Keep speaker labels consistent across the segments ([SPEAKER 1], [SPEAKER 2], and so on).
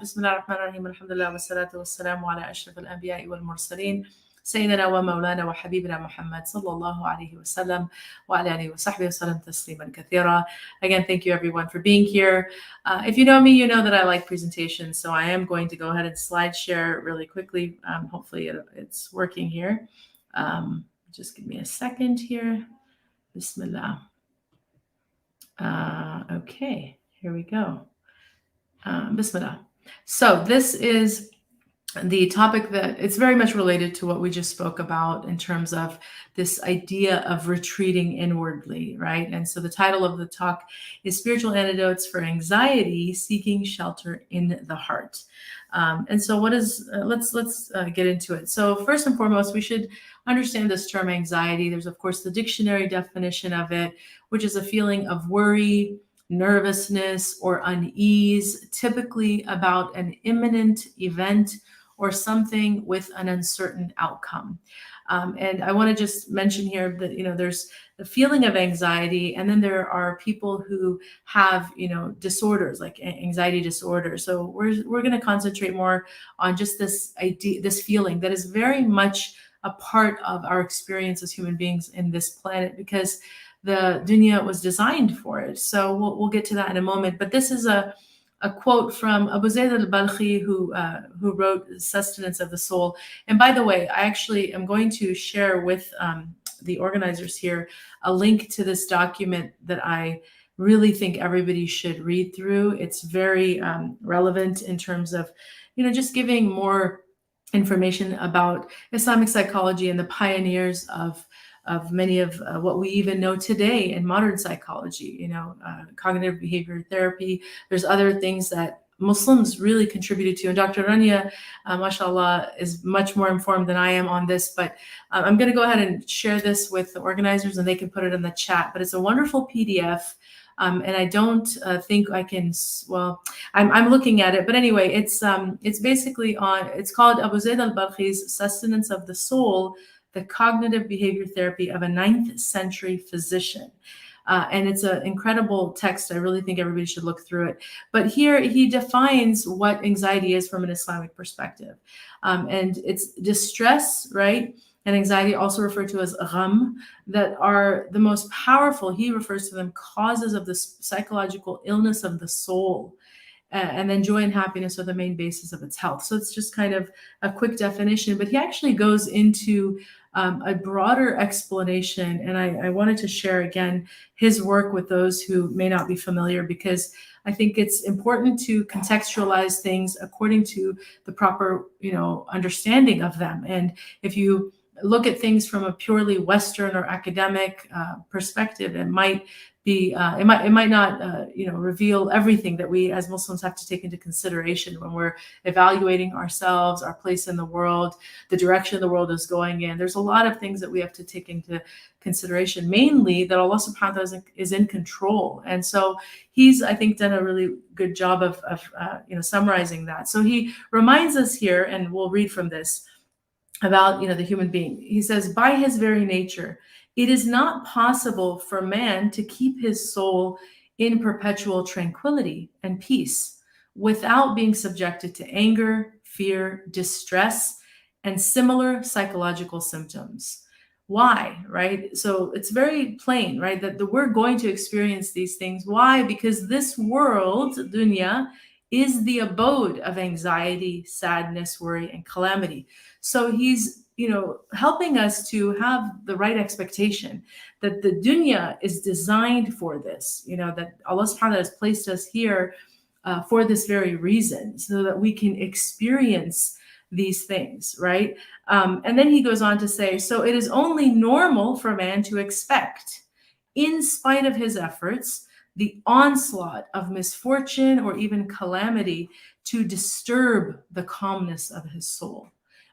[SPEAKER 1] بسم الله الرحمن الرحيم الحمد لله والصلاة والسلام على أشرف الأنبياء والمرسلين سيدنا ومولانا وحبيبنا محمد صلى الله عليه وسلم وعلى آله وصحبه وسلم تسليما كثيرا. Again, thank you everyone for being here. If you know me, you know that I like presentations, so I am going to go ahead and slide share really quickly. Hopefully it's working here. Just give me a second here. Bismillah. Okay, here we go. Bismillah. So this is the topic that it's very much related to what we just spoke about in terms of this idea of retreating inwardly, right? And so the title of the talk is Spiritual Antidotes for Anxiety, Seeking Shelter in the Heart. And so what is, let's get into it. So first and foremost, we should understand this term anxiety. There's of course the dictionary definition of it, which is a feeling of worry, nervousness, or unease, typically about an imminent event or something with an uncertain outcome. And I want to just mention here that, there's the feeling of anxiety, and then there are people who have, disorders like anxiety disorder. So we're going to concentrate more on just this idea, this feeling that is very much a part of our experience as human beings in this planet, because the dunya was designed for it. So we'll get to that in a moment. But this is a quote from Abu Zayd al-Balkhi, who wrote Sustenance of the Soul. And by the way, I actually am going to share with the organizers here a link to this document that I really think everybody should read through. It's very relevant in terms of, just giving more information about Islamic psychology and the pioneers of many of what we even know today in modern psychology, cognitive behavior therapy. There's other things that Muslims really contributed to. And Dr. Rania, mashallah, is much more informed than I am on this, but I'm going to go ahead and share this with the organizers and they can put it in the chat. But it's a wonderful PDF. And I don't think I can, I'm looking at it, but anyway, it's basically it's called Abu Zayd al-Balkhi's Sustenance of the Soul, the Cognitive Behavior Therapy of a 9th Century Physician. And it's an incredible text. I really think everybody should look through it. But here he defines what anxiety is from an Islamic perspective. And it's distress, right? And anxiety, also referred to as gham, that are the most powerful, he refers to them, causes of the psychological illness of the soul. And then joy and happiness are the main basis of its health. So it's just kind of a quick definition, but he actually goes into a broader explanation. And I wanted to share again his work with those who may not be familiar, because I think it's important to contextualize things according to the proper, understanding of them. And if you look at things from a purely Western or academic perspective, it might be it might not reveal everything that we as Muslims have to take into consideration when we're evaluating ourselves, our place in the world, the direction the world is going in. There's a lot of things that we have to take into consideration, mainly that Allah subhanahu wa ta'ala is in control. And so he's, I think, done a really good job of summarizing that. So he reminds us here, and we'll read from this, about the human being. He says, by his very nature, it is not possible for man to keep his soul in perpetual tranquility and peace without being subjected to anger, fear, distress, and similar psychological symptoms. Why, right? So it's very plain, right, that we're going to experience these things. Why? Because this world, dunya, is the abode of anxiety, sadness, worry, and calamity. So he's, helping us to have the right expectation that the dunya is designed for this, that Allah subhanahu wa ta'ala has placed us here for this very reason, so that we can experience these things, right? And then he goes on to say, so it is only normal for man to expect, in spite of his efforts, the onslaught of misfortune or even calamity to disturb the calmness of his soul.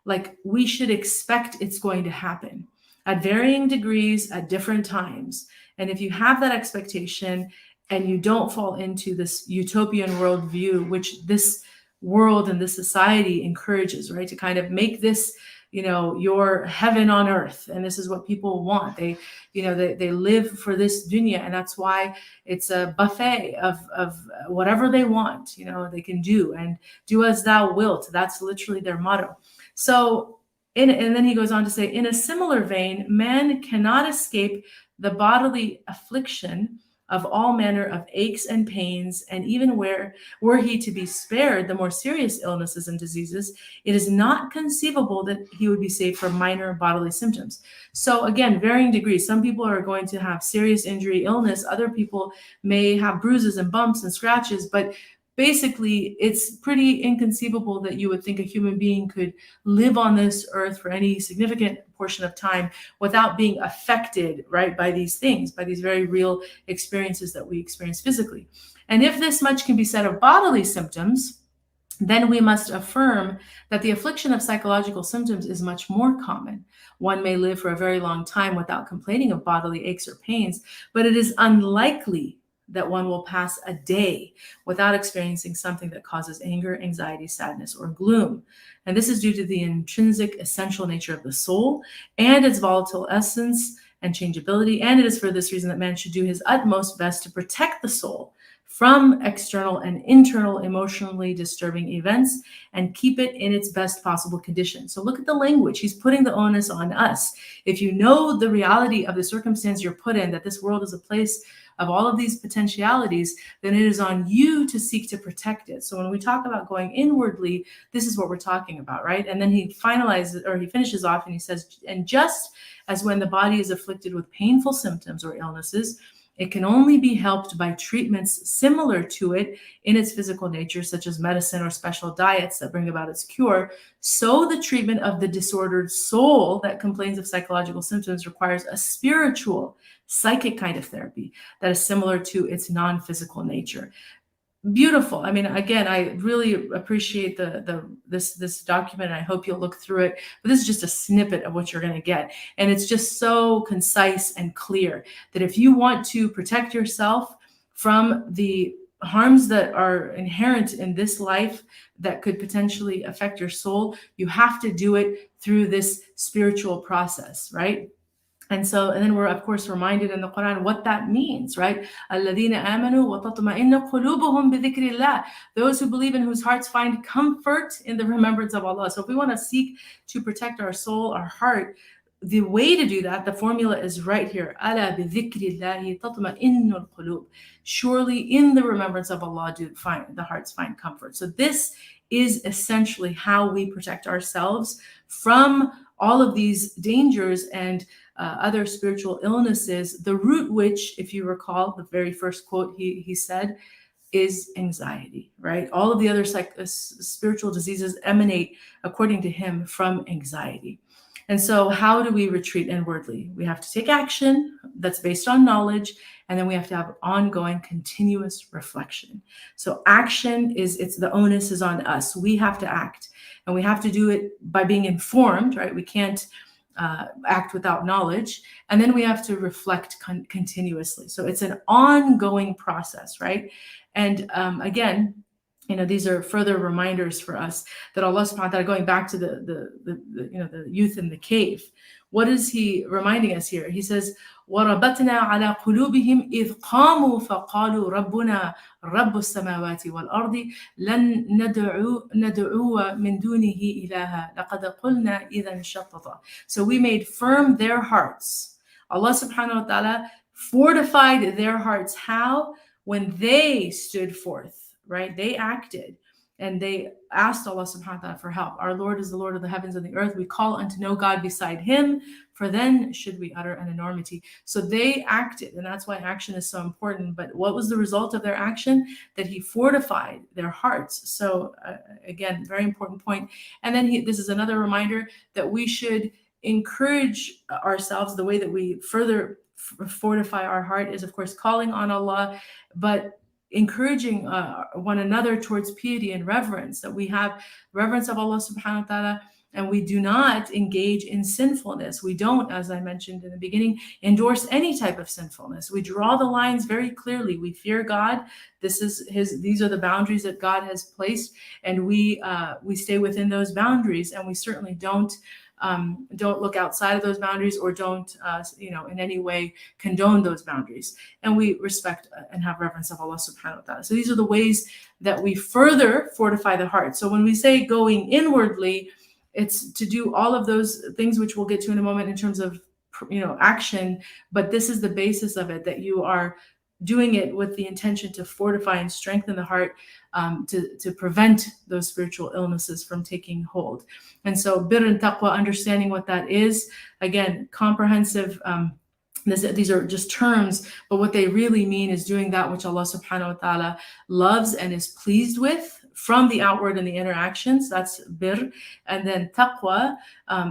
[SPEAKER 1] Like, we should expect it's going to happen at varying degrees at different times. And if you have that expectation and you don't fall into this utopian worldview, which this world and this society encourages, right, to kind of make this your heaven on earth, and this is what people want. They live for this dunya, and that's why it's a buffet of whatever they want. They can do, and do as thou wilt. That's literally their motto. So, and then he goes on to say, in a similar vein, man cannot escape the bodily affliction of all manner of aches and pains, and even were he to be spared the more serious illnesses and diseases, it is not conceivable that he would be saved from minor bodily symptoms. So again, varying degrees. Some people are going to have serious injury, illness. Other people may have bruises and bumps and scratches, but basically, it's pretty inconceivable that you would think a human being could live on this earth for any significant portion of time without being affected, right, by these things, by these very real experiences that we experience physically. And if this much can be said of bodily symptoms, then we must affirm that the affliction of psychological symptoms is much more common. One may live for a very long time without complaining of bodily aches or pains, but it is unlikely that one will pass a day without experiencing something that causes anger, anxiety, sadness, or gloom. And this is due to the intrinsic essential nature of the soul and its volatile essence and changeability. And it is for this reason that man should do his utmost best to protect the soul from external and internal emotionally disturbing events and keep it in its best possible condition. So look at the language. He's putting the onus on us. If you know the reality of the circumstance you're put in, that this world is a place of all of these potentialities, then it is on you to seek to protect it. So when we talk about going inwardly, this is what we're talking about, right? And then he finishes off and he says, and just as when the body is afflicted with painful symptoms or illnesses, it can only be helped by treatments similar to it in its physical nature, such as medicine or special diets that bring about its cure. So the treatment of the disordered soul that complains of psychological symptoms requires a spiritual, psychic kind of therapy that is similar to its non-physical nature. Beautiful. I mean, again, I really appreciate this document, and I hope you'll look through it. But this is just a snippet of what you're going to get, and it's just so concise and clear that if you want to protect yourself from the harms that are inherent in this life that could potentially affect your soul, you have to do it through this spiritual process, right? And then we're, of course, reminded in the Quran what that means, right? الَّذِينَ آمَنُوا وَتَطْمَئِنُّ قُلُوبُهُم بِذِكْرِ اللَّهِ. Those who believe and whose hearts find comfort in the remembrance of Allah. So if we want to seek to protect our soul, our heart, the way to do that, the formula is right here. أَلَا بِذِكْرِ اللَّهِ تَطْمَئِنُّ الْقُلُوبُ. Surely in the remembrance of Allah do the hearts find comfort. So this is essentially how we protect ourselves from all of these dangers and other spiritual illnesses, the root which, if you recall, the very first quote he said, is anxiety, right? All of the other spiritual diseases emanate, according to him, from anxiety. And so how do we retreat inwardly? We have to take action that's based on knowledge, and then we have to have ongoing, continuous reflection. So action the onus is on us. We have to act, and we have to do it by being informed, right? We can't act without knowledge. And then we have to reflect continuously. So it's an ongoing process, right? And again, these are further reminders for us that Allah subhanahu wa ta'ala, going back to the youth in the cave, what is he reminding us here? He says, وَرَبَطْنَا عَلَى قُلُوبِهِمْ إِذْ قَامُوا فَقَالُوا رَبُّنَا رَبُّ السَّمَاوَاتِ وَالْأَرْضِ لَن نَدْعُوَ مِن دُونِهِ إِلَهًا لَقَدْ قُلْنَا إِذًا شَطَطًا. So we made firm their hearts. Allah subhanahu wa ta'ala fortified their hearts. How? When they stood forth, right? They acted. And they asked Allah subhanahu wa ta'ala for help. Our Lord is the Lord of the heavens and the earth. We call unto no God beside him, for then should we utter an enormity. So they acted, and that's why action is so important. But what was the result of their action? That he fortified their hearts. So again, very important point. And then this is another reminder that we should encourage ourselves. The way that we further fortify our heart is, of course, calling on Allah, but encouraging one another towards piety and reverence, that we have reverence of Allah subhanahu wa ta'ala, and we do not engage in sinfulness. We don't, as I mentioned in the beginning, endorse any type of sinfulness. We draw the lines very clearly. We fear God. These are the boundaries that God has placed, and we stay within those boundaries, and we certainly don't don't look outside of those boundaries, or don't, in any way condone those boundaries. And we respect and have reverence of Allah subhanahu wa ta'ala. So these are the ways that we further fortify the heart. So when we say going inwardly, it's to do all of those things, which we'll get to in a moment in terms of, action. But this is the basis of it, that you are doing it with the intention to fortify and strengthen the heart, to prevent those spiritual illnesses from taking hold. And so birr and taqwa, understanding what that is, again, comprehensive. These are just terms, but what they really mean is doing that which Allah subhanahu wa ta'ala loves and is pleased with from the outward and the inner actions. That's birr. And then taqwa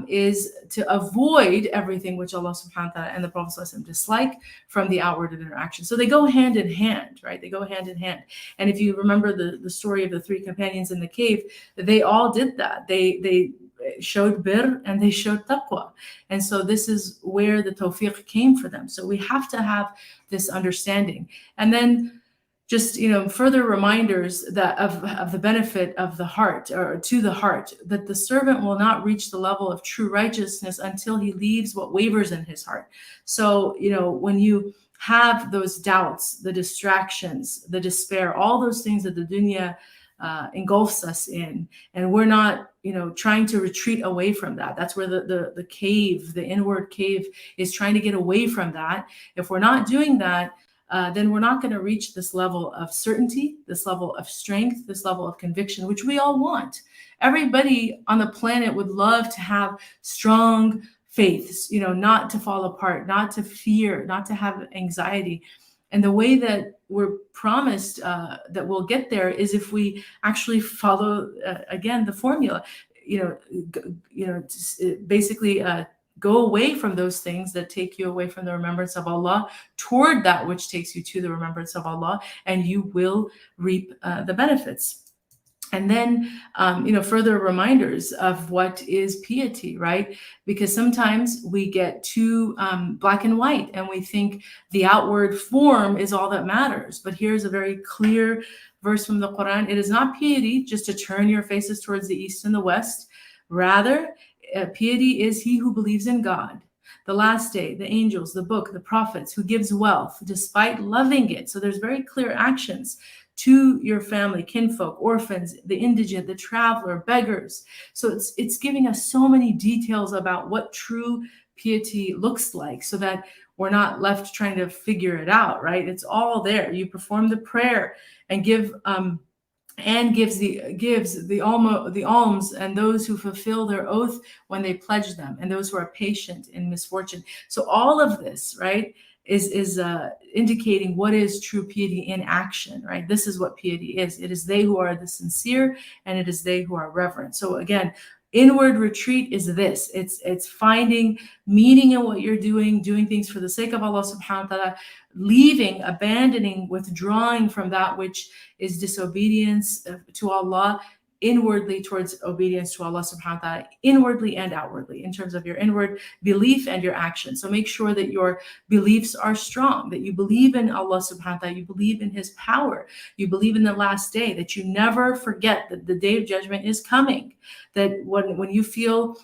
[SPEAKER 1] is to avoid everything which Allah subhanahu wa ta'ala and the Prophet sallallahu alaihi wasallam dislike from the outward and inner actions. So they go hand in hand, right? They go hand in hand. And if you remember the story of the three companions in the cave, they all did that. They showed birr and they showed taqwa. And so this is where the tawfiq came for them. So we have to have this understanding. And then just, further reminders that of the benefit of the heart, or to the heart, that the servant will not reach the level of true righteousness until he leaves what wavers in his heart. So, when you have those doubts, the distractions, the despair, all those things that the dunya engulfs us in, and we're not, trying to retreat away from that. That's where the cave, the inward cave, is trying to get away from that. If we're not doing that, then we're not going to reach this level of certainty, this level of strength, this level of conviction, which we all want. Everybody on the planet would love to have strong faiths, not to fall apart, not to fear, not to have anxiety. And the way that we're promised that we'll get there is if we actually follow, again, the formula, basically go away from those things that take you away from the remembrance of Allah toward that which takes you to the remembrance of Allah, and you will reap the benefits. And then, further reminders of what is piety, right? Because sometimes we get too black and white, and we think the outward form is all that matters. But here's a very clear verse from the Quran. It is not piety just to turn your faces towards the east and the west. Rather, piety is he who believes in God, the last day, the angels, the book, the prophets, who gives wealth despite loving it. So there's very clear actions to your family, kinfolk, orphans, the indigent, the traveler, beggars. So it's giving us so many details about what true piety looks like, so that we're not left trying to figure it out, right? It's all there. You perform the prayer and gives the alms, and those who fulfill their oath when they pledge them, and those who are patient in misfortune. So all of this, right, is indicating what is true piety in action, right? This is what piety is. It is they who are the sincere, and it is they who are reverent. So again, inward retreat is this. It's finding meaning in what you're doing things for the sake of Allah subhanahu wa ta'ala, leaving, abandoning, withdrawing from that which is disobedience to Allah, inwardly towards obedience to Allah subhanahu wa ta'ala, inwardly and outwardly, in terms of your inward belief and your action. So make sure that your beliefs are strong, that you believe in Allah subhanahu wa ta'ala, you believe in his power, you believe in the last day, that you never forget that the day of judgment is coming. That when you feel,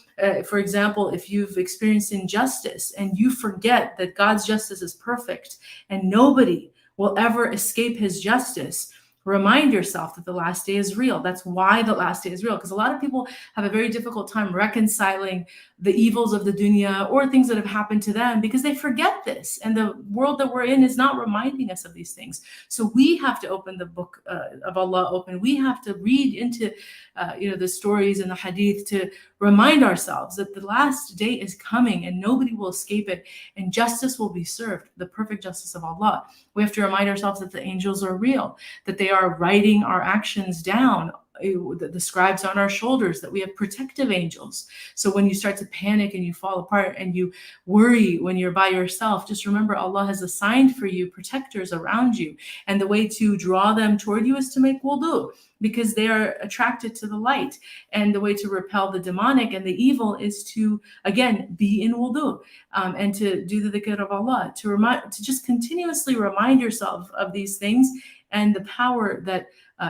[SPEAKER 1] for example, if you've experienced injustice and you forget that God's justice is perfect and nobody will ever escape his justice, remind yourself that the last day is real. That's why the last day is real, because a lot of people have a very difficult time reconciling the evils of the dunya or things that have happened to them, because they forget this, and the world that we're in is not reminding us of these things. So we have to open the book of Allah open. We have to read into the stories and the hadith to remind ourselves that the last day is coming and nobody will escape it, and justice will be served, the perfect justice of Allah. We have to remind ourselves that the angels are real, that they are writing our actions down, the scribes on our shoulders, that we have protective angels. So when you start to panic and you fall apart and you worry when you're by yourself, just remember Allah has assigned for you protectors around you. And the way to draw them toward you is to make wudu, because they are attracted to the light. And the way to repel the demonic and the evil is to, again, be in wudu, and to do the dhikr of Allah, to just continuously remind yourself of these things and the power that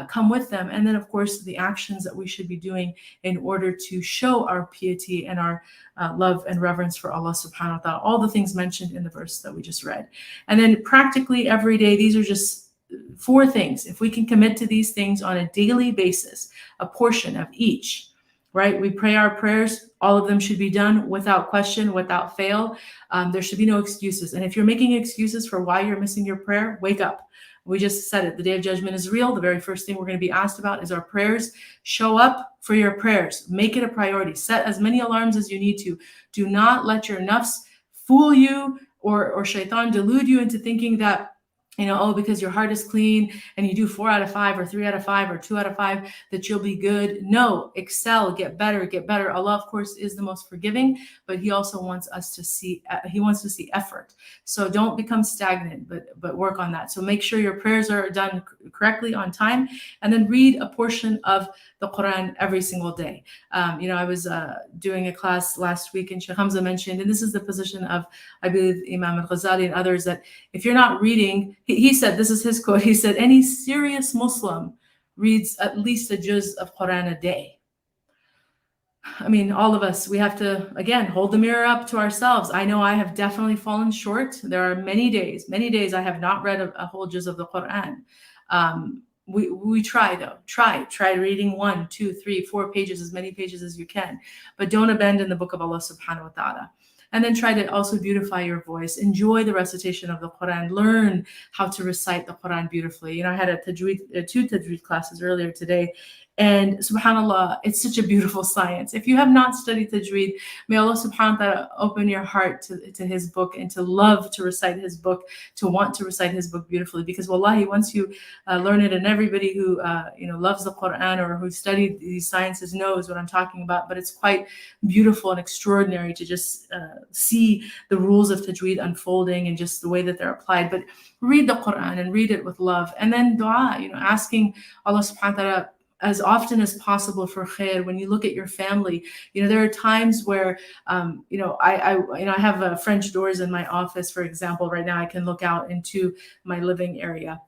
[SPEAKER 1] come with them. And then, of course, the actions that we should be doing in order to show our piety and our love and reverence for Allah subhanahu wa ta'ala, all the things mentioned in the verse that we just read. And then practically every day, these are just 4 things. If we can commit to these things on a daily basis, a portion of each, right? We pray our prayers. All of them should be done without question, without fail. There should be no excuses. And if you're making excuses for why you're missing your prayer, wake up. We just said it. The day of judgment is real. The very first thing we're going to be asked about is our prayers. Show up for your prayers. Make it a priority. Set as many alarms as you need to. Do not let your nafs fool you or shaitan delude you into thinking that, oh, because your heart is clean and you do 4 out of 5 or 3 out of 5 or 2 out of 5, that you'll be good. No, excel, get better, get better. Allah, of course, is the most forgiving, but he also wants us to see, he wants to see effort. So don't become stagnant, but work on that. So make sure your prayers are done correctly on time, and then read a portion of the Quran every single day. I was doing a class last week, and Sheikh Hamza mentioned, and this is the position of, I believe, Imam al-Ghazali and others, that if you're not reading, he said, this is his quote, he said, any serious Muslim reads at least a juz of Quran a day. I mean, all of us, we have to, again, hold the mirror up to ourselves. I know I have definitely fallen short. There are many days I have not read a whole juz of the Quran. We try though. Try reading 1, 2, 3, 4 pages, as many pages as you can, but don't abandon the book of Allah subhanahu wa ta'ala. And then try to also beautify your voice. Enjoy the recitation of the Quran. Learn how to recite the Quran beautifully. I had 2 tajweed classes earlier today. And subhanAllah, it's such a beautiful science. If you have not studied tajweed, may Allah subhanahu wa ta'ala open your heart to his book and to love to recite his book, to want to recite his book beautifully. Because wallahi, once you learn it, and everybody who loves the Quran or who studied these sciences knows what I'm talking about, but it's quite beautiful and extraordinary to just see the rules of tajweed unfolding and just the way that they're applied. But read the Quran and read it with love. And then dua, asking Allah subhanahu wa ta'ala as often as possible for khair. When you look at your family, there are times where, I have French doors in my office, for example. Right now I can look out into my living area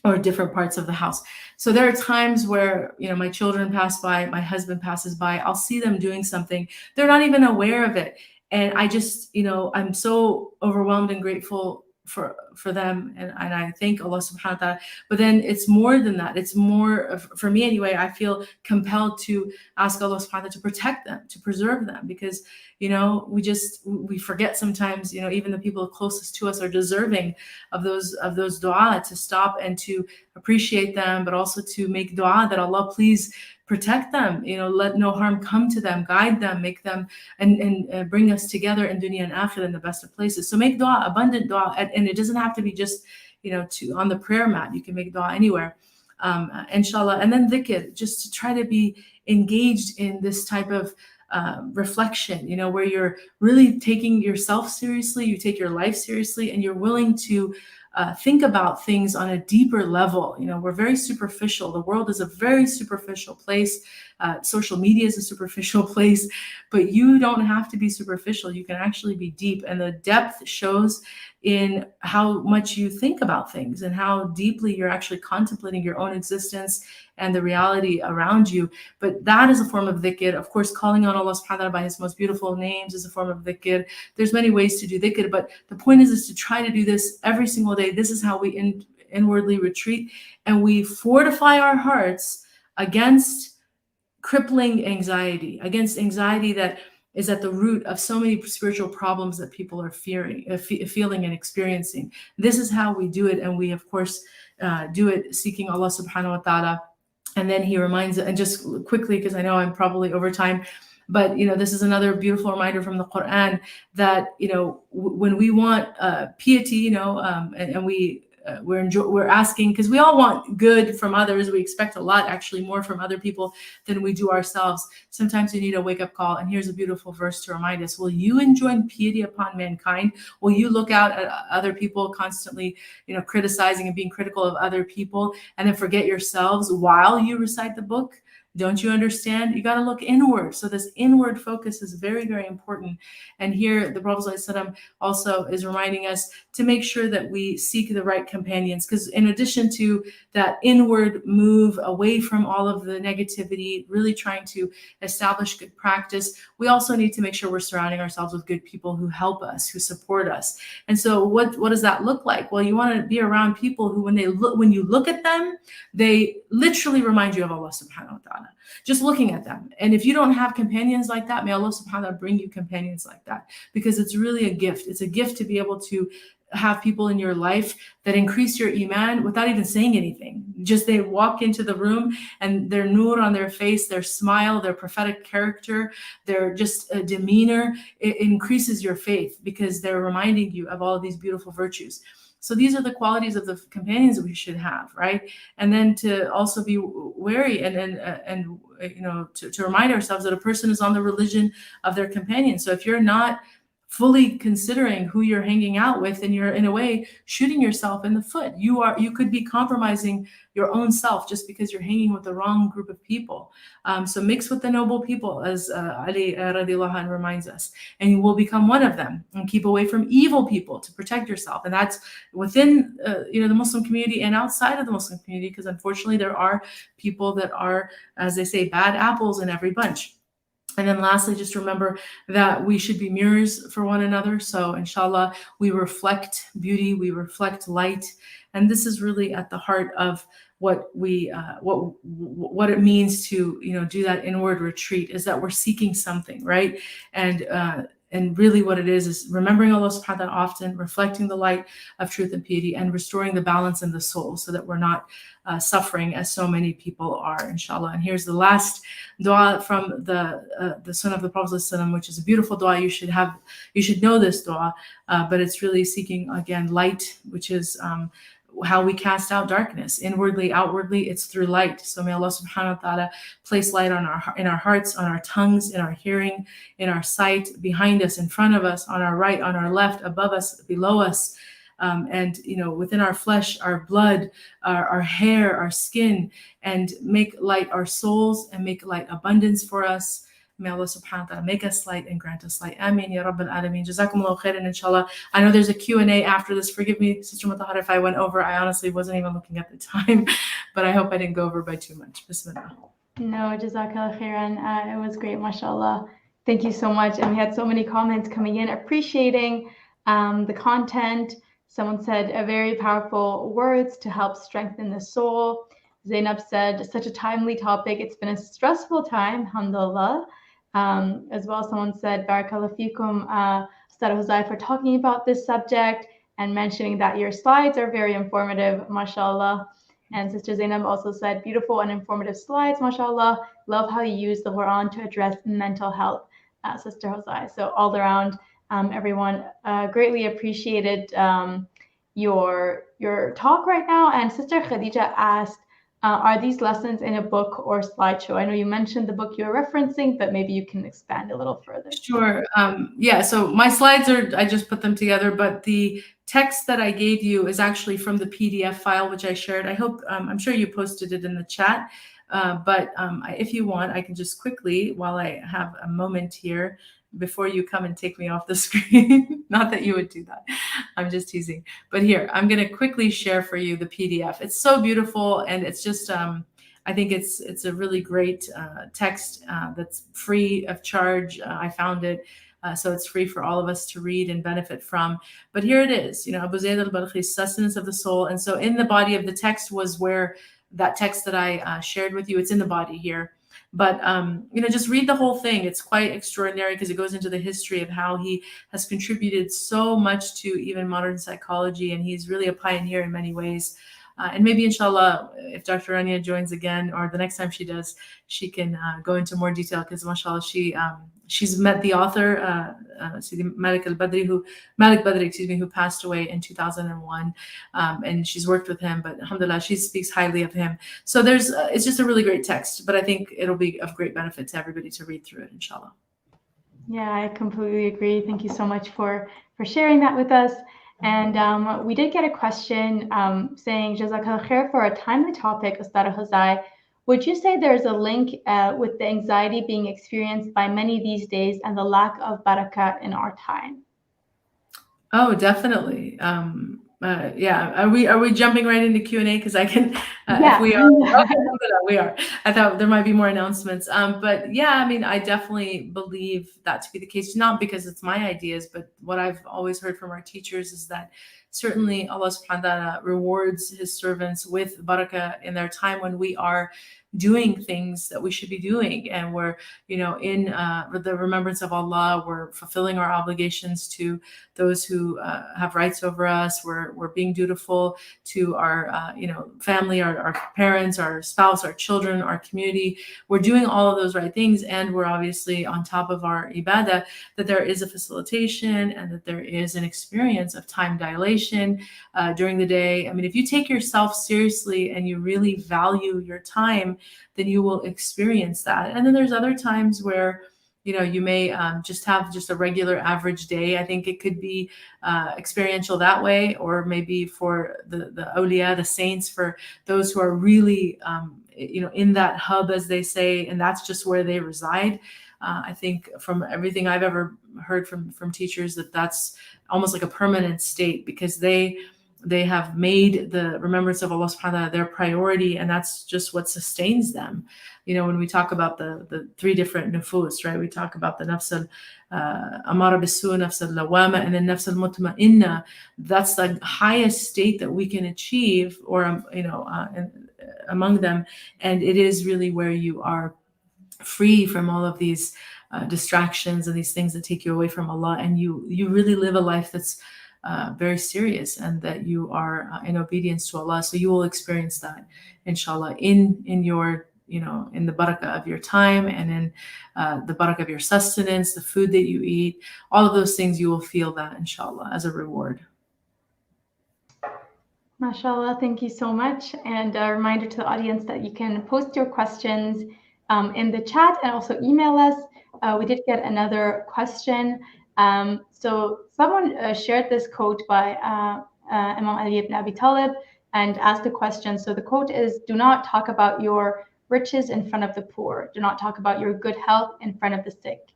[SPEAKER 1] or different parts of the house. So there are times where, my children pass by, my husband passes by, I'll see them doing something. They're not even aware of it. And I just, I'm so overwhelmed and grateful for them, and I thank Allah subhanahu wa ta'ala. But then it's more than that. It's more, for me anyway, I feel compelled to ask Allah subhanahu wa ta'ala to protect them, to preserve them, because we forget sometimes, even the people closest to us are deserving of those dua, to stop and to appreciate them, but also to make dua that Allah please protect them, let no harm come to them, guide them, make them, and bring us together in dunya and akhirah in the best of places. So make dua, abundant dua, and it doesn't have to be just, on the prayer mat. You can make dua anywhere, inshallah. And then dhikr, just to try to be engaged in this type of reflection, where you're really taking yourself seriously, you take your life seriously, and you're willing to think about things on a deeper level. We're very superficial. The world is a very superficial place. Social media is a superficial place, but you don't have to be superficial. You can actually be deep, and the depth shows in how much you think about things and how deeply you're actually contemplating your own existence and the reality around you. But that is a form of dhikr. Of course, calling on Allah subhanahu wa ta'ala by his most beautiful names is a form of dhikr. There's many ways to do dhikr, but the point is to try to do this every single day. This is how we inwardly retreat, and we fortify our hearts against crippling anxiety, against anxiety that is at the root of so many spiritual problems that people are feeling and experiencing. This is how we do it, and we, of course, do it seeking Allah subhanahu wa ta'ala. And then he reminds, and just quickly, because I know I'm probably over time, but this is another beautiful reminder from the Quran that when we want piety, and we're asking, because we all want good from others. We expect a lot, actually more from other people than we do ourselves. Sometimes you need a wake-up call, and here's a beautiful verse to remind us. Will you enjoin piety upon mankind? Will you look out at other people constantly, criticizing and being critical of other people, and then forget yourselves while you recite the book? Don't you understand? You got to look inward. So this inward focus is very, very important. And here the Prophet ﷺ also is reminding us to make sure that we seek the right companions, because in addition to that inward move away from all of the negativity, really trying to establish good practice, we also need to make sure we're surrounding ourselves with good people who help us, who support us. And so what does that look like? Well, you want to be around people who, when you look at them, they literally remind you of Allah subhanahu wa ta'ala, just looking at them. And if you don't have companions like that, may Allah subhanahu wa ta'ala bring you companions like that, because it's really a gift. It's a gift to be able to have people in your life that increase your iman without even saying anything. Just they walk into the room and their nur on their face, their smile, their prophetic character, their just demeanor, it increases your faith because they're reminding you of all of these beautiful virtues. So these are the qualities of the companions that we should have, right? And then to also be wary and to remind ourselves that a person is on the religion of their companion. So if you're not fully considering who you're hanging out with, and you're in a way shooting yourself in the foot. You could be compromising your own self just because you're hanging with the wrong group of people. So mix with the noble people, as Ali radiallahu anh reminds us, and you will become one of them. And keep away from evil people to protect yourself. And that's within the Muslim community and outside of the Muslim community, because unfortunately there are people that are, as they say, bad apples in every bunch. And then lastly, just remember that we should be mirrors for one another. So inshallah, we reflect beauty, we reflect light. And this is really at the heart of what it means to, do that inward retreat, is that we're seeking something, right? And really what it is remembering Allah subhanahu wa ta'ala often, reflecting the light of truth and piety, and restoring the balance in the soul so that we're not suffering as so many people are, inshallah. And here's the last dua from the Sunnah of the Prophet ﷺ, which is a beautiful dua. You should know this dua, but it's really seeking, again, light, which is how we cast out darkness inwardly, outwardly. It's through light. So may Allah subhanahu wa ta'ala place light in our hearts, on our tongues, in our hearing, in our sight, behind us, in front of us, on our right, on our left, above us, below us, and within our flesh, our blood, our hair, our skin, and make light our souls and make light abundance for us. May Allah subhanahu wa ta'ala make us light and grant us light. Ameen ya Rabbil Alameen. Jazakumullahu khairan, inshallah. I know there's a Q&A after this. Forgive me, Sister Mutahara, if I went over. I honestly wasn't even looking at the time, but I hope I didn't go over by too much. Bismillah.
[SPEAKER 2] No, Jazakallah khairan. It was great, mashallah. Thank you so much. And we had so many comments coming in appreciating the content. Someone said very powerful words to help strengthen the soul. Zainab said, such a timely topic. It's been a stressful time, alhamdulillah. As well, someone said, Barakallahu feekum, Ustadha Hosai, for talking about this subject and mentioning that your slides are very informative, mashallah. And Sister Zainab also said, beautiful and informative slides, mashallah. Love how you use the Quran to address mental health, Sister Hosai. So all around, everyone greatly appreciated your talk right now. And Sister Khadija asked, are these lessons in a book or slideshow? I know you mentioned the book you're referencing, but maybe you can expand a little further.
[SPEAKER 1] Sure. Yeah, so my slides I just put them together, but the text that I gave you is actually from the PDF file, which I shared. I hope, I'm sure you posted it in the chat, but if you want, I can just quickly, while I have a moment here, before you come and take me off the screen. Not that you would do that. I'm just teasing. But here, I'm going to quickly share for you the PDF. It's so beautiful, and it's just, I think it's a really great text that's free of charge. I found it. So it's free for all of us to read and benefit from. But here it is, Abu Zayd al-Balkhi's Sustenance of the Soul. And so in the body of the text was where that text that I shared with you, it's in the body here. But, just read the whole thing. It's quite extraordinary because it goes into the history of how he has contributed so much to even modern psychology. And he's really a pioneer in many ways. And maybe, inshallah, if Dr. Rania joins again, or the next time she does, she can go into more detail because, mashallah, she's met the author, Malik Badri, who passed away in 2001. And she's worked with him, but alhamdulillah, she speaks highly of him. So it's just a really great text, but I think it'll be of great benefit to everybody to read through it, inshallah.
[SPEAKER 2] Yeah, I completely agree. Thank you so much for sharing that with us. And we did get a question saying, Jazakallah khair for a timely topic, Ustadha Hosai. Would you say there's a link with the anxiety being experienced by many these days and the lack of barakah in our time?
[SPEAKER 1] Oh, definitely. Yeah. Are we jumping right into Q&A? Because I can, if we are, okay, we are. I thought there might be more announcements. But yeah, I mean, I definitely believe that to be the case, not because it's my ideas, but what I've always heard from our teachers is that certainly Allah subhanahu wa ta'ala rewards his servants with barakah in their time when we are doing things that we should be doing, and we're, in the remembrance of Allah, we're fulfilling our obligations to those who have rights over us. We're being dutiful to our family, our parents, our spouse, our children, our community. We're doing all of those right things, and we're obviously on top of our ibadah, that there is a facilitation and that there is an experience of time dilation during the day. I mean, if you take yourself seriously and you really value your time, then you will experience that. And then there's other times where you may just have just a regular average day. I think it could be experiential that way, or maybe for the awliya, the saints, for those who are really, in that hub, as they say, and that's just where they reside. I think from everything I've ever heard from teachers, that's almost like a permanent state, because they have made the remembrance of Allah subhanahu wa ta'ala their priority, and that's just what sustains them. When we talk about the three different nufus, right? We talk about the nafs al-amara bisu, nafs al-lawama, and then nafs al-mutma'inna. That's the highest state that we can achieve, or among them, and it is really where you are free from all of these distractions and these things that take you away from Allah, and you really live a life that's very serious, and that you are in obedience to Allah. So you will experience that, inshallah, in your in the barakah of your time, and in the barakah of your sustenance, the food that you eat, all of those things, you will feel that, inshallah, as a reward.
[SPEAKER 2] MashaAllah, thank you so much. And a reminder to the audience that you can post your questions in the chat and also email us. We did get another question. So someone shared this quote by Imam Ali ibn Abi Talib and asked a question. So the quote is, "Do not talk about your riches in front of the poor. Do not talk about your good health in front of the sick.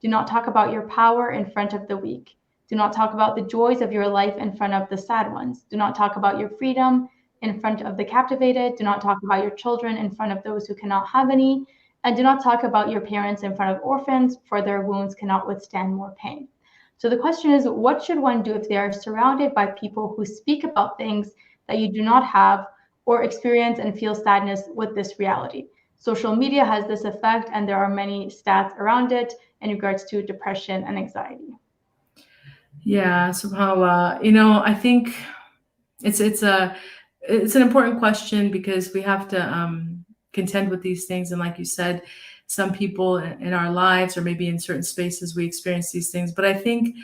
[SPEAKER 2] Do not talk about your power in front of the weak. Do not talk about the joys of your life in front of the sad ones. Do not talk about your freedom in front of the captivated. Do not talk about your children in front of those who cannot have any. And do not talk about your parents in front of orphans, for their wounds cannot withstand more pain." So the question is, what should one do if they are surrounded by people who speak about things that you do not have, or experience and feel sadness with this reality? Social media has this effect, and there are many stats around it in regards to depression and anxiety.
[SPEAKER 1] Yeah, subhanAllah. I think it's an important question, because we have to contend with these things. And like you said, some people in our lives, or maybe in certain spaces, we experience these things. But I think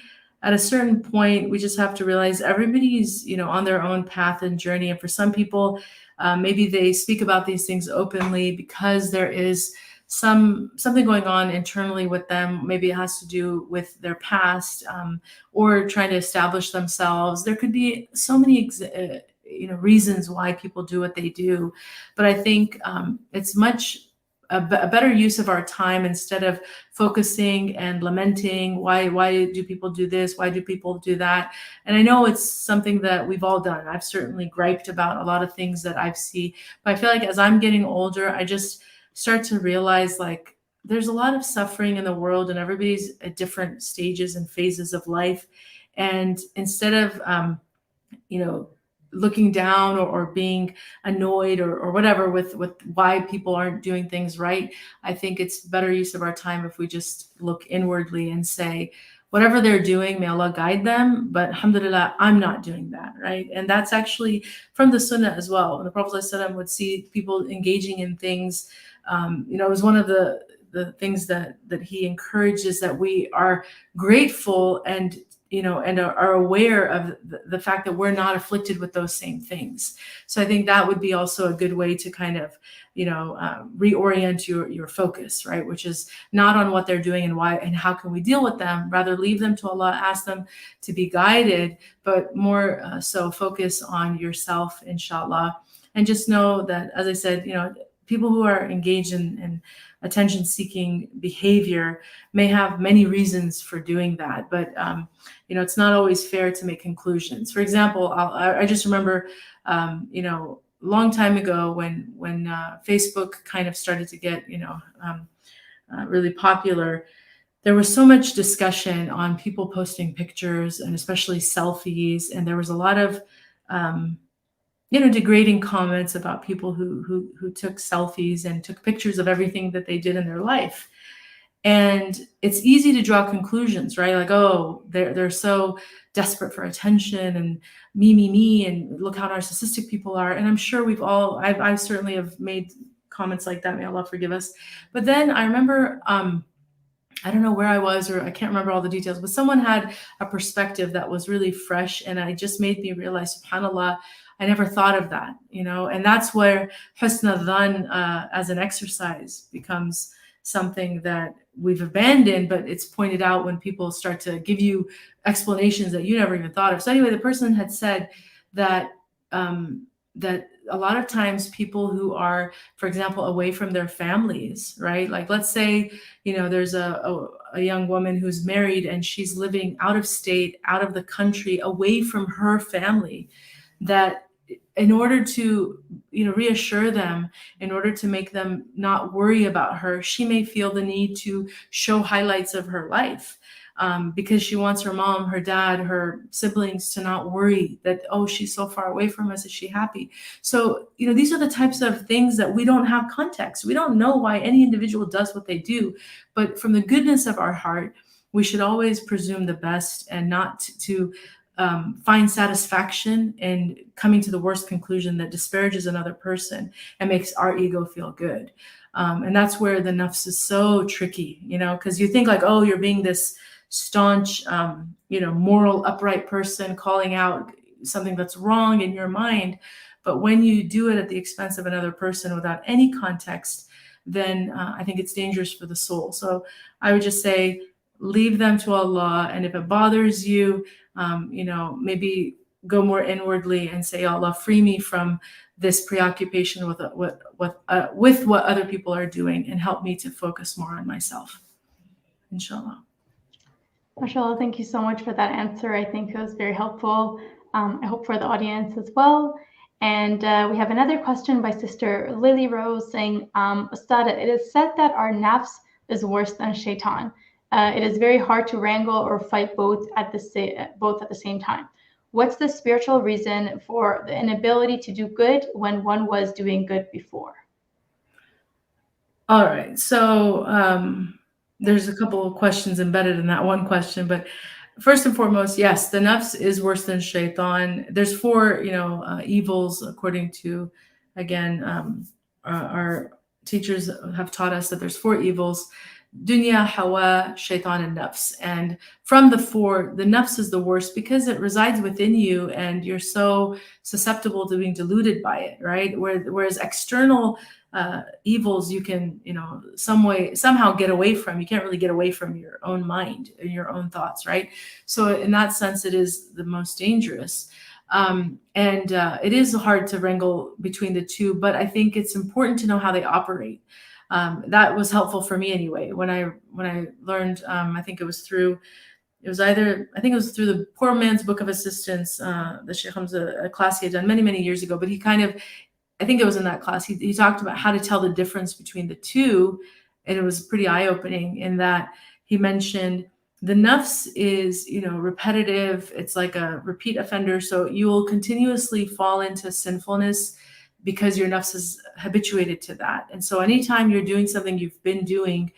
[SPEAKER 1] at a certain point, we just have to realize everybody's, on their own path and journey. And for some people, maybe they speak about these things openly because there is something going on internally with them. Maybe it has to do with their past, or trying to establish themselves. There could be so many reasons why people do what they do. But I think it's much a better use of our time, instead of focusing and lamenting why do people do this, why do people do that. And I know it's something that we've all done. I've certainly griped about a lot of things that I've seen, but I feel like as I'm getting older, I just start to realize, like, there's a lot of suffering in the world, and everybody's at different stages and phases of life. And instead of looking down, or being annoyed, or whatever with why people aren't doing things right, I think it's better use of our time if we just look inwardly and say, whatever they're doing, may Allah guide them, but alhamdulillah, I'm not doing that, right? And that's actually from the sunnah as well. When the Prophet ﷺ would see people engaging in things, it was one of the things that he encourages, that we are grateful and are aware of the fact that we're not afflicted with those same things. So I think that would be also a good way to kind of, reorient your focus, right? Which is not on what they're doing and why and how can we deal with them. Rather, leave them to Allah, ask them to be guided, but more so focus on yourself, inshallah. And just know that, as I said, people who are engaged in attention-seeking behavior may have many reasons for doing that, but it's not always fair to make conclusions. For example, I just remember, a long time ago when Facebook kind of started to get really popular. There was so much discussion on people posting pictures and especially selfies, and there was a lot of degrading comments about people who took selfies and took pictures of everything that they did in their life. And it's easy to draw conclusions, right? Like, oh, they're so desperate for attention, and me, and look how narcissistic people are. And I'm sure I certainly have made comments like that. May Allah forgive us. But then I remember, I don't know where I was, or I can't remember all the details, but someone had a perspective that was really fresh, and it just made me realize, subhanAllah, I never thought of that, and that's where husn al-dhan as an exercise becomes something that we've abandoned, but it's pointed out when people start to give you explanations that you never even thought of. So anyway, the person had said that that a lot of times people who are, for example, away from their families, right? Like, let's say, there's a young woman who's married and she's living out of state, out of the country, away from her family, that in order to, reassure them, in order to make them not worry about her, she may feel the need to show highlights of her life. Because she wants her mom, her dad, her siblings to not worry that, oh, she's so far away from us. Is she happy? So, these are the types of things that we don't have context. We don't know why any individual does what they do. But from the goodness of our heart, we should always presume the best and not to find satisfaction in coming to the worst conclusion that disparages another person and makes our ego feel good. And that's where the nafs is so tricky, because you think like, oh, you're being this staunch, moral, upright person calling out something that's wrong in your mind. But when you do it at the expense of another person without any context, then I think it's dangerous for the soul. So I would just say, leave them to Allah. And if it bothers you, maybe go more inwardly and say, Allah, free me from this preoccupation with what other people are doing, and help me to focus more on myself. Inshallah.
[SPEAKER 2] MashaAllah, thank you so much for that answer. I think it was very helpful. I hope for the audience as well. And we have another question by Sister Lily Rose saying, Ustadha, it is said that our nafs is worse than shaitan. It is very hard to wrangle or fight both at the same time. What's the spiritual reason for the inability to do good when one was doing good before?
[SPEAKER 1] All right. So there's a couple of questions embedded in that one question, but first and foremost, yes, the nafs is worse than shaitan. There's four, evils according to, again, our teachers have taught us that there's four evils: dunya, hawa, shaitan, and nafs. And from the four, the nafs is the worst because it resides within you and you're so susceptible to being deluded by it, right? Whereas external evils you can, somehow get away from. You can't really get away from your own mind and your own thoughts, right? So in that sense, it is the most dangerous. And it is hard to wrangle between the two, but I think it's important to know how they operate. That was helpful for me anyway. When I learned, I think it was through the Poor Man's Book of Assistance, the Sheikh Hamza, a class he had done many years ago. But he I think it was in that class, he talked about how to tell the difference between the two, and it was pretty eye-opening in that he mentioned the nafs is, repetitive. It's like a repeat offender, so you will continuously fall into sinfulness because your nafs is habituated to that. And so anytime you're doing something you've been doing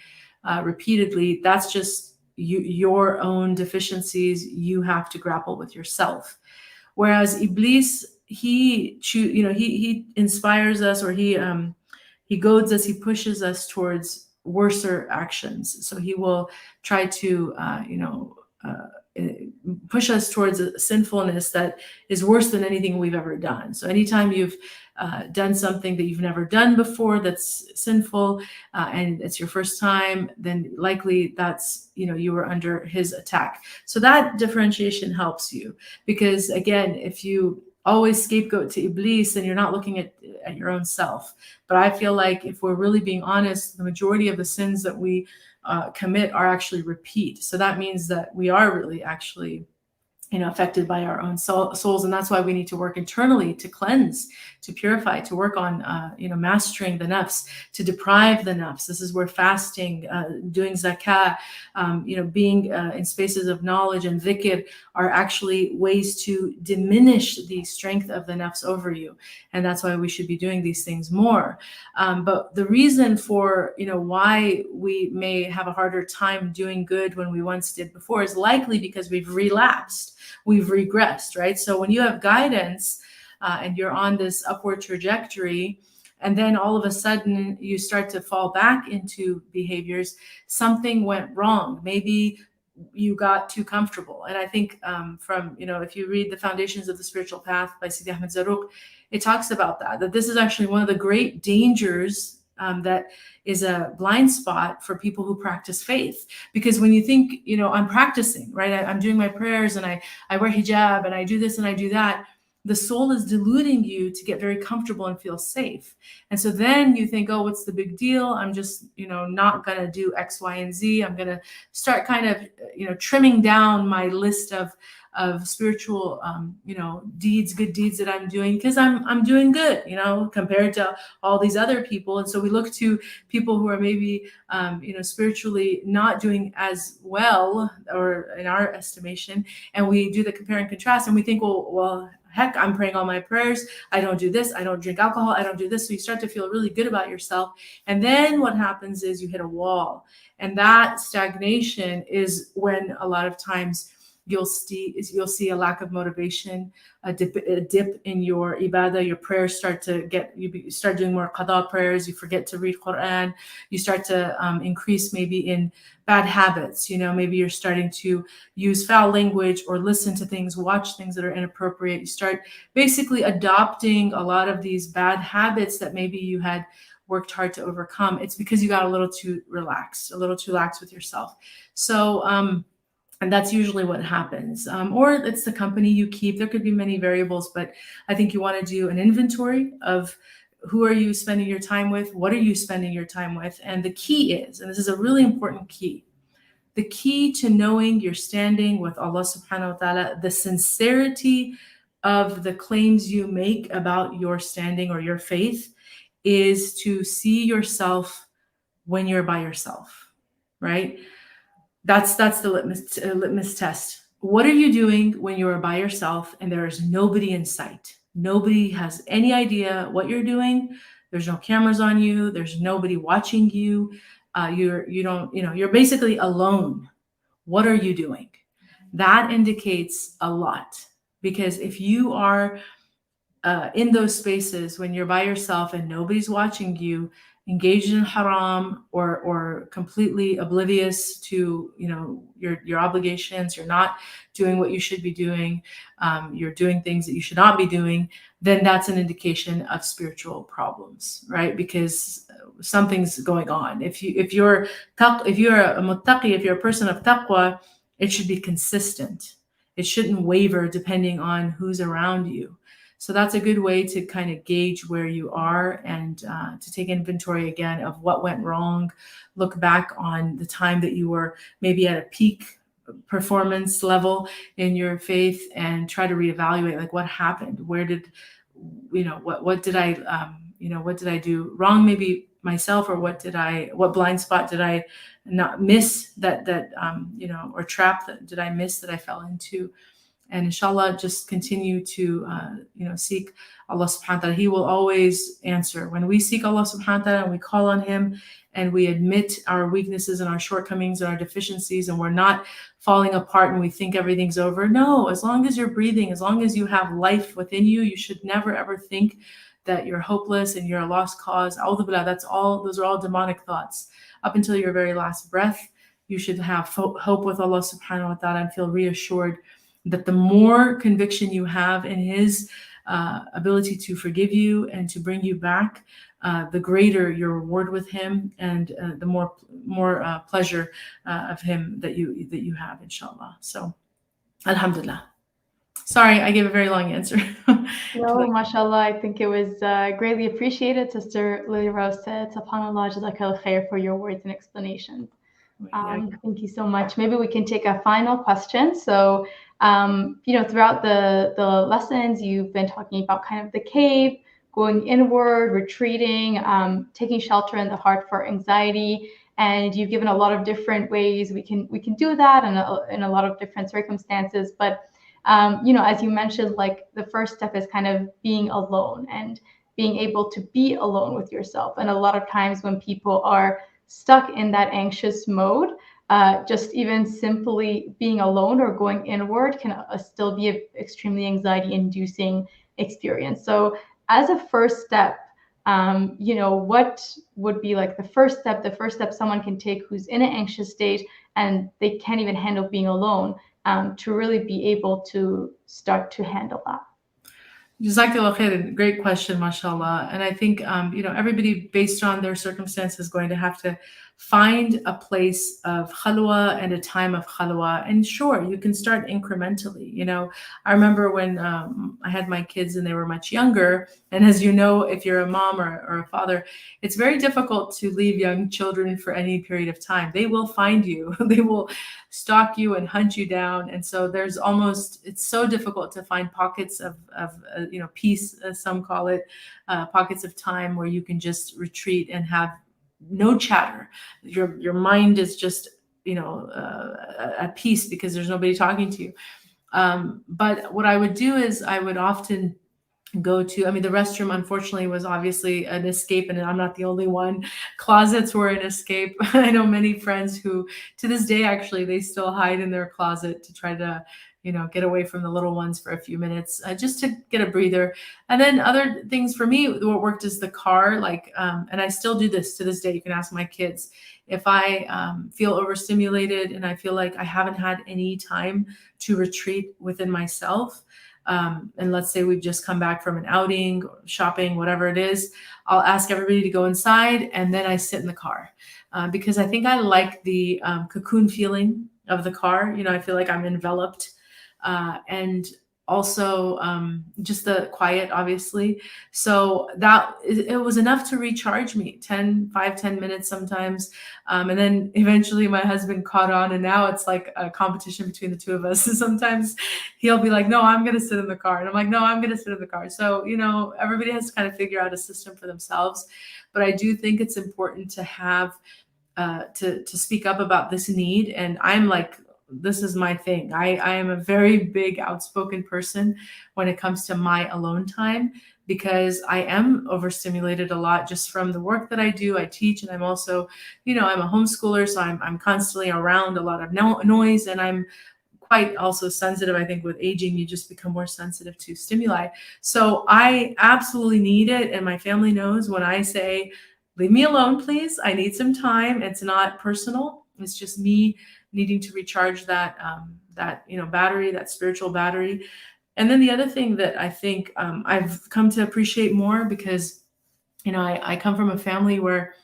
[SPEAKER 1] repeatedly, that's just your own deficiencies you have to grapple with yourself. Whereas Iblis, he inspires us, or he goads us, he pushes us towards worser actions. So he will try to push us towards a sinfulness that is worse than anything we've ever done. So anytime you've done something that you've never done before that's sinful, and it's your first time, then likely that's, you were under his attack. So that differentiation helps you, because again, if you always scapegoat to Iblis, then you're not looking at your own self. But I feel like if we're really being honest, the majority of the sins that we commit are actually repeat. So that means that we are really actually affected by our own souls. And that's why we need to work internally to cleanse, to purify, to work on, mastering the nafs, to deprive the nafs. This is where fasting, doing zakah, being in spaces of knowledge and dhikr are actually ways to diminish the strength of the nafs over you. And that's why we should be doing these things more. But the reason for, why we may have a harder time doing good when we once did before is likely because we've relapsed. We've regressed, right? So when you have guidance and you're on this upward trajectory, and then all of a sudden you start to fall back into behaviors, something went wrong. Maybe you got too comfortable. And I think from, if you read The Foundations of the Spiritual Path by Sidi Ahmed Zaruq, it talks about that this is actually one of the great dangers that is a blind spot for people who practice faith. Because when you think, I'm practicing, right? I'm doing my prayers and I wear hijab and I do this and I do that. The soul is deluding you to get very comfortable and feel safe. And so then you think, oh, what's the big deal? I'm just, not going to do X, Y, and Z. I'm going to start kind of, trimming down my list of spiritual, deeds, good deeds that I'm doing, because I'm doing good, compared to all these other people. And so we look to people who are maybe, spiritually not doing as well, or in our estimation, and we do the compare and contrast, and we think, well, heck, I'm praying all my prayers. I don't do this. I don't drink alcohol. I don't do this. So you start to feel really good about yourself. And then what happens is you hit a wall. And that stagnation is when a lot of times you'll see a lack of motivation, a dip in your ibadah. Your prayers you start doing more qada prayers. You forget to read Quran. You start to increase maybe in bad habits. Maybe you're starting to use foul language or listen to things, watch things that are inappropriate. You start basically adopting a lot of these bad habits that maybe you had worked hard to overcome. It's because you got a little too lax with yourself. So, and that's usually what happens. Or it's the company you keep. There could be many variables, but I think you want to do an inventory of who are you spending your time with? What are you spending your time with? And the key is, and this is a really important key, the key to knowing you're standing with Allah subhanahu wa ta'ala, the sincerity of the claims you make about your standing or your faith, is to see yourself when you're by yourself, right? That's the litmus test. What are you doing when you are by yourself and there is nobody in sight? Nobody has any idea what you're doing. There's no cameras on you. There's nobody watching you. You're basically alone. What are you doing? That indicates a lot, because if you are in those spaces when you're by yourself and nobody's watching you, engaged in haram or completely oblivious to your obligations, you're not doing what you should be doing, you're doing things that you should not be doing, then that's an indication of spiritual problems, right? Because something's going on. If you're a muttaqi, if you're a person of taqwa, it should be consistent. It shouldn't waver depending on who's around you. So that's a good way to kind of gauge where you are and to take inventory again of what went wrong. Look back on the time that you were maybe at a peak performance level in your faith and try to reevaluate, like, what happened? Where did, what did I do wrong? Maybe myself, or what blind spot did I not miss or trap that did I miss that I fell into? And inshallah, just continue to, seek Allah subhanahu wa ta'ala. He will always answer. When we seek Allah subhanahu wa ta'ala and we call on Him and we admit our weaknesses and our shortcomings and our deficiencies, and we're not falling apart and we think everything's over. No, as long as you're breathing, as long as you have life within you, you should never ever think that you're hopeless and you're a lost cause. A'udhu billah, those are all demonic thoughts. Up until your very last breath, you should have hope with Allah subhanahu wa ta'ala and feel reassured that the more conviction you have in His ability to forgive you and to bring you back, the greater your reward with Him, and the more pleasure of Him that you have, inshallah. So, alhamdulillah. Sorry, I gave a very long answer.
[SPEAKER 2] No, mashallah, I think it was greatly appreciated. Sister Lily Rose said, SubhanAllah, Jazakallah khair for your words and explanations. Thank you so much. Maybe we can take a final question. So, throughout the lessons, you've been talking about kind of the cave, going inward, retreating, taking shelter in the heart for anxiety, and you've given a lot of different ways we can do that in a lot of different circumstances. But as you mentioned, like the first step is kind of being alone and being able to be alone with yourself. And a lot of times when people are stuck in that anxious mode, just even simply being alone or going inward can still be an extremely anxiety-inducing experience. So as a first step, what would be like the first step someone can take who's in an anxious state and they can't even handle being alone, to really be able to start to handle that?
[SPEAKER 1] Jazakallah khair. Great question, mashallah. And I think, everybody based on their circumstances is going to have to find a place of khalwa and a time of khalwa. And sure, you can start incrementally. I remember when I had my kids and they were much younger. And as you know, if you're a mom or a father, it's very difficult to leave young children for any period of time. They will find you. They will stalk you and hunt you down. And so it's so difficult to find pockets of peace, as some call it, pockets of time where you can just retreat and have no chatter. Your mind is just, at peace because there's nobody talking to you. But what I would do is I would often go to, the restroom unfortunately was obviously an escape, and I'm not the only one. Closets were an escape. I know many friends who to this day actually they still hide in their closet to try to get away from the little ones for a few minutes, just to get a breather. And then other things for me, what worked is the car, and I still do this to this day. You can ask my kids. If I feel overstimulated and I feel like I haven't had any time to retreat within myself, and let's say we've just come back from an outing, shopping, whatever it is, I'll ask everybody to go inside and then I sit in the car, because I think I like the cocoon feeling of the car. I feel like I'm enveloped, and also just the quiet, obviously. So it was enough to recharge me, 10 minutes sometimes. And then eventually my husband caught on, and now it's like a competition between the two of us. Sometimes he'll be like, no, I'm going to sit in the car. And I'm like, no, I'm going to sit in the car. So, everybody has to kind of figure out a system for themselves. But I do think it's important to have, to speak up about this need. And I'm like, this is my thing. I am a very big outspoken person when it comes to my alone time, because I am overstimulated a lot just from the work that I do. I teach, and I'm also, I'm a homeschooler, so I'm constantly around a lot of noise, and I'm quite also sensitive. I think with aging, you just become more sensitive to stimuli. So I absolutely need it. And my family knows when I say, leave me alone, please. I need some time. It's not personal. It's just me needing to recharge that battery, that spiritual battery. And then the other thing that I think I've come to appreciate more, because I come from a family where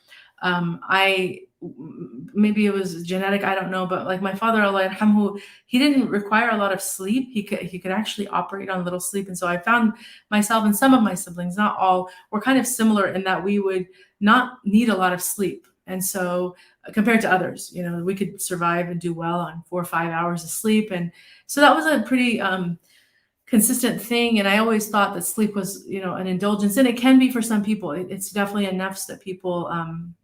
[SPEAKER 1] maybe it was genetic, I don't know, but like my father, Allah yarhamhu, he didn't require a lot of sleep. He could actually operate on little sleep. And so I found myself and some of my siblings, not all, were kind of similar in that we would not need a lot of sleep. And so compared to others, we could survive and do well on 4 or 5 hours of sleep. And so that was a pretty consistent thing. And I always thought that sleep was, an indulgence, and it can be for some people. It's definitely a nafs that people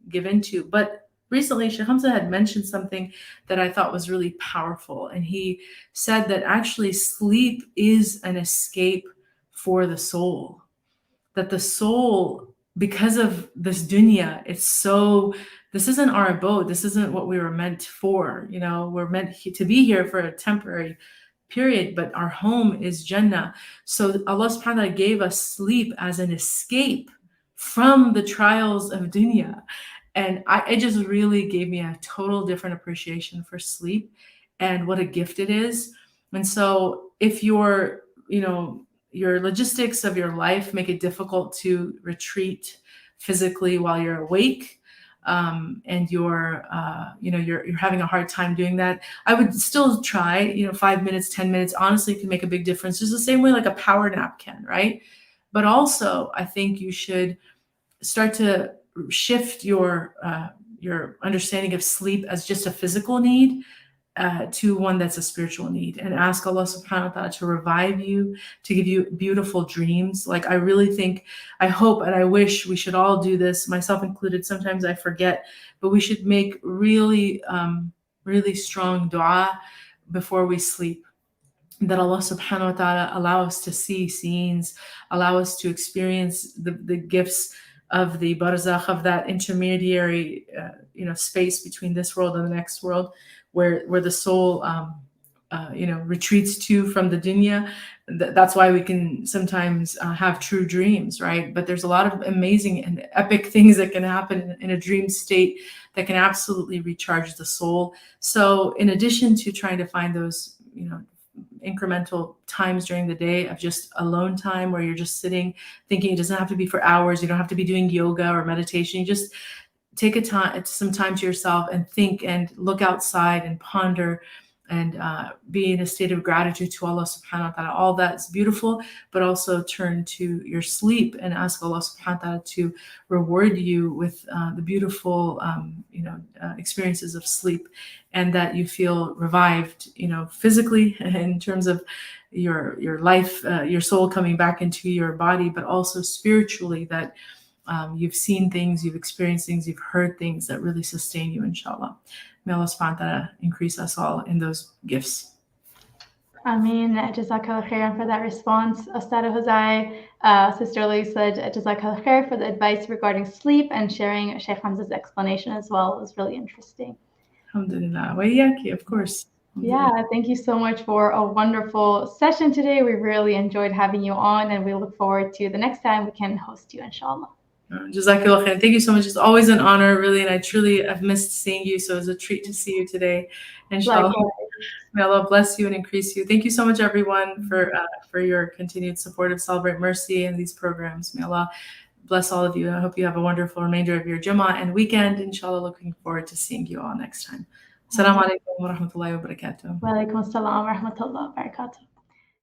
[SPEAKER 1] give into. But recently, Sheikh Hamza had mentioned something that I thought was really powerful. And he said that actually sleep is an escape for the soul. That the soul, because of this dunya, this isn't our abode. This isn't what we were meant for. We're meant to be here for a temporary period, but our home is Jannah. So Allah subhanahu wa ta'ala gave us sleep as an escape from the trials of dunya. And it just really gave me a total different appreciation for sleep and what a gift it is. And so if your logistics of your life make it difficult to retreat physically while you're awake, and you're having a hard time doing that, I would still try, 5 minutes, 10 minutes, honestly can make a big difference. Just the same way like a power nap can, right? But also I think you should start to shift your understanding of sleep as just a physical need to one that's a spiritual need, and ask Allah subhanahu wa ta'ala to revive you, to give you beautiful dreams. Like I really think, I hope, and I wish we should all do this, myself included. Sometimes I forget, but we should make really, really strong dua before we sleep, that Allah subhanahu wa ta'ala allow us to see scenes, allow us to experience the gifts of the barzakh, of that intermediary space between this world and the next world, where the soul retreats to from the dunya. That's why we can sometimes have true dreams, right? But there's a lot of amazing and epic things that can happen in a dream state that can absolutely recharge the soul. So in addition to trying to find those incremental times during the day of just alone time where you're just sitting thinking, it doesn't have to be for hours, you don't have to be doing yoga or meditation, you just take some time to yourself and think and look outside and ponder and be in a state of gratitude to Allah subhanahu wa ta'ala. All that's beautiful, but also turn to your sleep and ask Allah subhanahu wa ta'ala to reward you with the beautiful experiences of sleep, and that you feel revived, physically in terms of your life, your soul coming back into your body, but also spiritually, that you've seen things, you've experienced things, you've heard things that really sustain you, inshallah. May Allah subhanahu wa ta'ala increase us all in those gifts.
[SPEAKER 2] Ameen. Jazakallah khairan for that response. Ustadha Hosai, Sister Lee said, Jazakallah khair for the advice regarding sleep and sharing Sheikh Hamza's explanation as well. It was really interesting.
[SPEAKER 1] Alhamdulillah. Wa iyaki, of course.
[SPEAKER 2] Yeah, thank you so much for a wonderful session today. We really enjoyed having you on, and we look forward to the next time we can host you, inshallah.
[SPEAKER 1] Jazakallah khair. Thank you so much. It's always an honor, really, and I've missed seeing you, so it's a treat to see you today. Inshallah. May Allah bless you and increase you. Thank you so much, everyone, for your continued support of Celebrate Mercy and these programs. May Allah bless all of you. I hope you have a wonderful remainder of your Jummah and weekend. Inshallah, looking forward to seeing you all next time. Assalamu alaikum wa rahmatullahi wa barakatuh.
[SPEAKER 2] Wa alaikum assalam wa rahmatullahi wa barakatuh.